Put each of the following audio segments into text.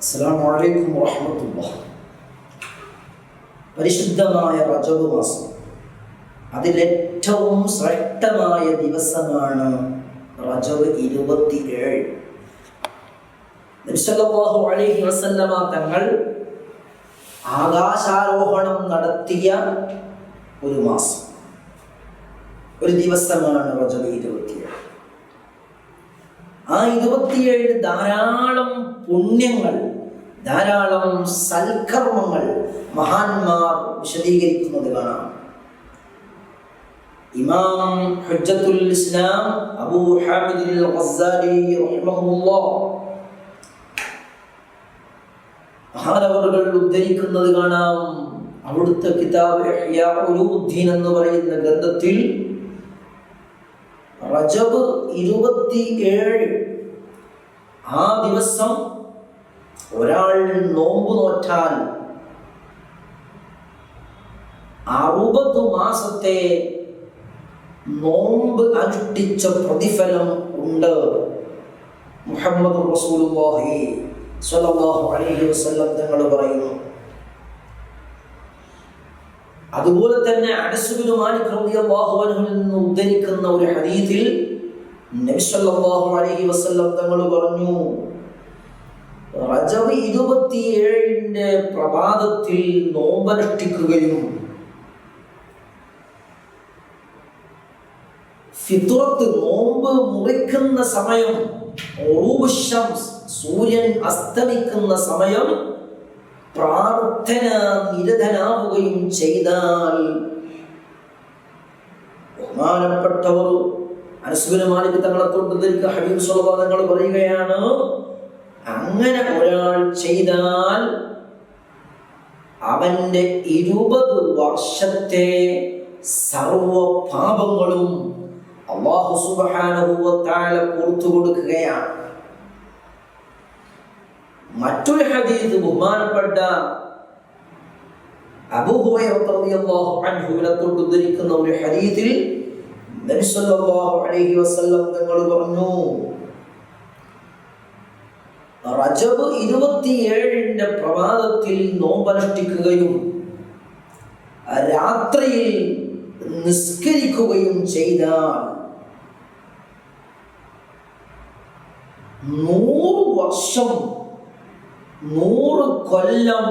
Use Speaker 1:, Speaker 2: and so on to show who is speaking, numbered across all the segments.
Speaker 1: അസ്സലാമു അലൈക്കും വറഹ്മത്തുള്ളാഹി. പരിശുദ്ധമായ റജബ് മാസം, അതിലേറ്റവും ശ്രേഷ്ഠമായ ദിവസമാണ് റജബ് 27. നബി സല്ലല്ലാഹു അലൈഹി വസല്ലമ തങ്ങൾ ആകാശാരോഹണം നടത്തിയ ഒരു മാസം, ഒരു ദിവസമാണ് റജബ് 27. ആ 27 ധാരാളം പുണ്യങ്ങൾ, ധാരാളം സൽക്കർമ്മങ്ങൾ മഹാന്മാർ വിശദീകരിക്കുന്നത് കാണാം. ഇമാം ഹുജ്ജത്തുൽ ഇസ്ലാം അബൂ ഹാമിദ് അൽ ഗസ്സാലി റഹിമഹുല്ലാഹ് മഹാനവറുകൾ ഉദ്ധരിക്കുന്നത് കാണാം. അവിടുത്തെ കിതാബ് ഇഹ്യാ ഉലൂമുദ്ദീൻ എന്ന് പറയുന്ന ഗ്രന്ഥത്തിൽ റജബ് 27 ആ ദിവസം ഒരാൾ നോമ്പ് നോറ്റാൽ 60 മാസത്തെ നോമ്പ് അനുഷ്ഠിച്ച പ്രതിഫലം ഉണ്ട്. മുഹമ്മദ് റസൂലുള്ളാഹി സ്വല്ലല്ലാഹു അലൈഹി വസല്ലം തങ്ങൾ പറയുന്നു. അതുപോലെ തന്നെ അനസ് ബിൻ മാലിക് റളിയല്ലാഹു അൻഹു നിന്ന് ഉദ്ധരിക്കുന്ന ഒരു ഹദീസിൽ നബി സല്ലല്ലാഹു അലൈഹി വസല്ലം തങ്ങൾ പറഞ്ഞു, റജബ് 27 പ്രഭാതത്തിൽ നോമ്പനുഷ്ഠിക്കുകയും ഫിത്റത്ത് നോമ്പ് മുറിക്കുന്ന സമയം, സൂര്യൻ അസ്തമിക്കുന്ന സമയം പ്രാർത്ഥന നിരതനാവുകയും ചെയ്താൽ, ബഹുമാനപ്പെട്ടവർ അനസ് ബിൻ മാലിക് തങ്ങളെ തൊട്ട് ഹബീബ് സ്വല്ലല്ലാഹു അലൈഹി വസല്ലം പറയുകയാണ്, അങ്ങനെ ഒരാൾ ചെയ്താൽ അവന്റെ 20 വർഷത്തെ സർവ പാപങ്ങളും അല്ലാഹു സുബ്ഹാനഹു വ തആല പുറത്തു കൊടുക്കുകയാണ്. മറ്റൊരു ഹദീസ് ബഹുമാനപ്പെട്ട അബൂ ഹുറൈറ റളിയല്ലാഹു അൻഹുവിനെ തൊട്ട് ഉദ്ധരിക്കുന്ന ഒരു ഹദീസിൽ നബി സല്ലല്ലാഹു അലൈഹി വസല്ലം തങ്ങൾ പറഞ്ഞു, റജബ് 27 പ്രഭാതത്തിൽ നോമ്പനുഷ്ഠിക്കുകയും രാത്രിയിൽ നിസ്കരിക്കുകയും ചെയ്താൽ 100 വർഷം 100 കൊല്ലം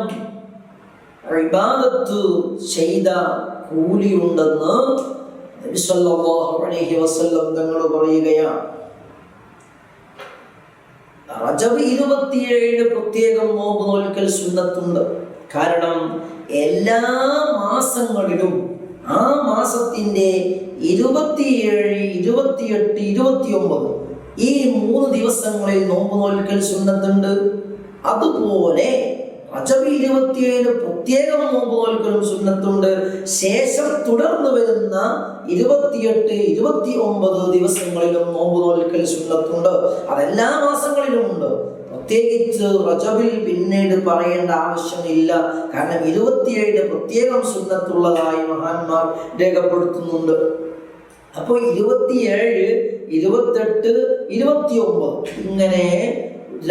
Speaker 1: ഇബാദത്ത് ചെയ്ത കൂലിയുണ്ടെന്ന് നബി സല്ലല്ലാഹു അലൈഹി വസല്ലം തങ്ങൾ പറയുകയാണ്. റജബ് 27 പ്രത്യേകം നോമ്പ് നോൽക്കൽ സുന്നത്തുണ്ട്. കാരണം എല്ലാ മാസങ്ങളിലും ആ മാസത്തിന്റെ 27, 28, 29 ഈ 3 ദിവസങ്ങളിൽ നോമ്പ് നോൽക്കൽ സുന്നത്തുണ്ട്. അതുപോലെ റജബ് 27 പ്രത്യേകം നോമ്പ് നോൽക്കലും സുന്നത്തുണ്ട്. ശേഷം തുടർന്ന് വരുന്ന 28, 29 ദിവസങ്ങളിലും നോമ്പ് നോൽക്കൽ സുന്നത്തുണ്ട്. അതെല്ലാ മാസങ്ങളിലും ഉണ്ട്. പ്രത്യേകിച്ച് റജബിൽ പിന്നീട് പറയേണ്ട ആവശ്യമില്ല. കാരണം 27 പ്രത്യേകം സുന്നത്തുള്ളതായി മഹാന്മാർ രേഖപ്പെടുത്തുന്നുണ്ട്. അപ്പോൾ 27, 28, 29 ഇങ്ങനെ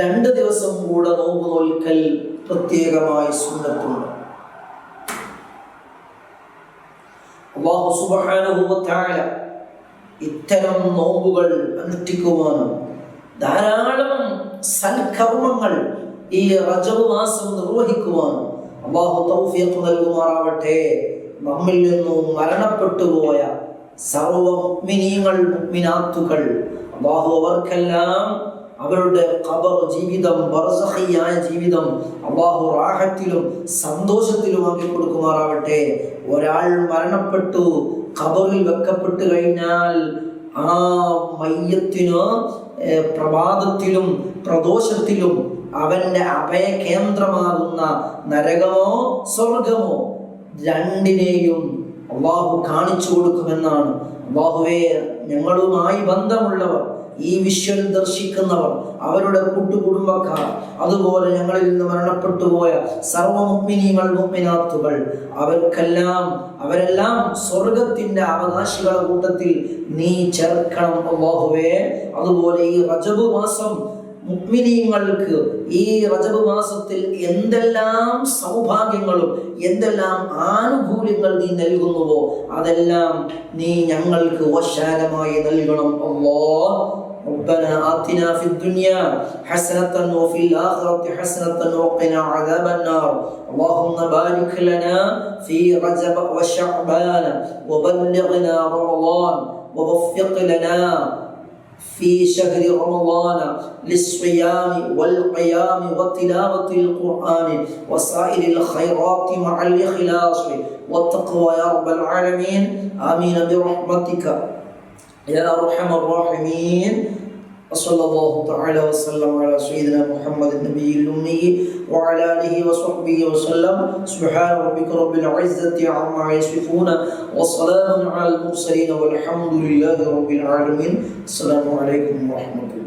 Speaker 1: 2 ദിവസം കൂടെ നോമ്പ് നോൽക്കൽ പ്രത്യേകമായി സുന്നത്തുണ്ട്. അല്ലാഹു സുബ്ഹാനഹു വ തആല ഇത്തരം നോമ്പുകൾ അനുഷ്ഠിക്കുവാനും ധാരാളം സൽക്കർമ്മങ്ങൾ ഈ റജബ് മാസം നിർവഹിക്കുവാനും അല്ലാഹു തൗഫീഖ് നൽകുമാറാവട്ടെ. നമ്മിൽ നിന്നും മരണപ്പെട്ടുപോയ സർവ്വ മുഅ്മിനീങ്ങൾ, മുഅ്മിനാത്തുകൾ അല്ലാഹു അവർക്കെല്ലാം അവരുടെ ഖബർ ജീവിതം, ബർസഖിയായ ജീവിതം അല്ലാഹു റാഹത്തിലും സന്തോഷത്തിലും ആക്കി കൊടുക്കുമാറാവട്ടെ. ഒരാൾ മരണപ്പെട്ടു ഖബറിൽ വെക്കപ്പെട്ടു കഴിഞ്ഞാൽ ആ മയ്യത്തിനു പ്രഭാതത്തിലും പ്രദോഷത്തിലും അവന്റെ അഭയ കേന്ദ്രമാകുന്ന നരകമോ സ്വർഗമോ രണ്ടിനെയും അല്ലാഹു കാണിച്ചു കൊടുക്കുമെന്നാണ്. അല്ലാഹുവേ, ഞങ്ങളുമായി ബന്ധമുള്ളവർ, ഈ വിശ്വം ദർശിക്കുന്നവർ, അവരുടെ കൂട്ടുകുടുംബക്കാർ, അതുപോലെ ഞങ്ങളിൽ നിന്ന് മരണപ്പെട്ടു പോയ സർവ്വ മുഅ്മിനീങ്ങൾ, മുഅ്മിനാത്തുകൾ അവരെല്ലാം സ്വർഗത്തിന്റെ അവകാശികളുടെ കൂട്ടത്തിൽ നീ ചേർക്കണം അല്ലാഹുവേ. അതുപോലെ ഈ റജബ് മാസം മുഅ്മിനീങ്ങൾക്ക് ഈ റജബ് മാസത്തിൽ എന്തെല്ലാം സൗഭാഗ്യങ്ങളും എന്തെല്ലാം ആനുകൂല്യങ്ങൾ നീ നൽകുന്നുവോ അതെല്ലാം നീ ഞങ്ങൾക്ക് വശാലമായി നൽകണം അല്ലാഹ്. ربنا آتنا في الدنيا حسنة وفي الآخرة حسنة وقنا عذاب النار. اللهم بارك لنا في رجب وشعبان وبلغنا رمضان ووفق لنا في شهر رمضان للصيام والقيام وتلاوة القرآن وسائر الخيرات مع الإخلاص والتقوى يا رب العالمين. آمين برحمتك يا أرحم الراحمين. وصلى الله تعالى وسلم على سيدنا محمد النبي الأمي وعلى آله وصحبه وسلم. سبحان ربك رب العزة عما يصفون وسلام على المرسلين والحمد لله رب العالمين. السلام عليكم ورحمة الله.